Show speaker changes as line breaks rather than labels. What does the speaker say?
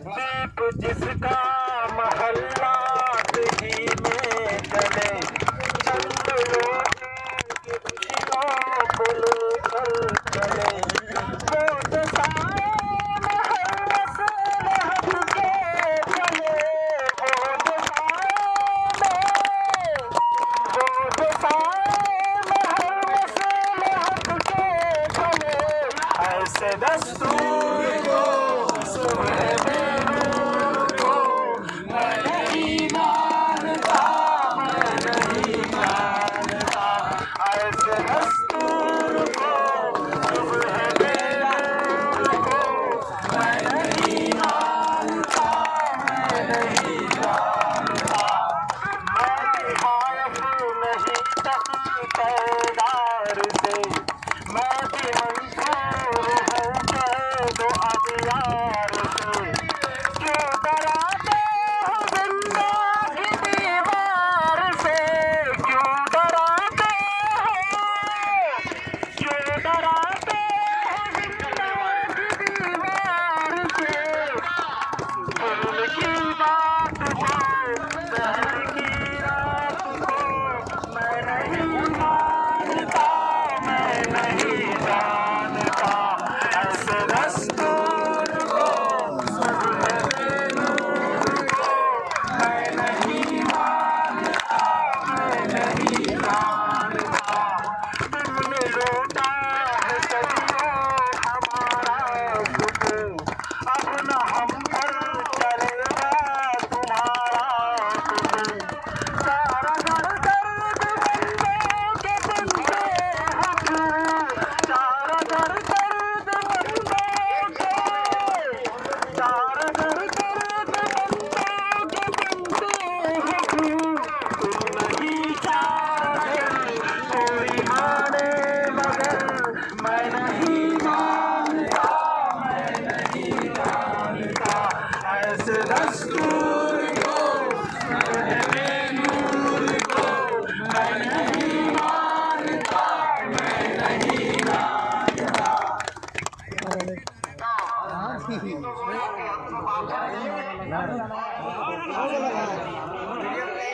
दीप जिसका महल्ला ही में जले, चंद लोग की खुशियों को लेकर चले। वो तो साए महल से लहट के चले, वो तो साए महल से लहट के चले। ऐसे दस्तूर को सुबह ऐसे दस्तूर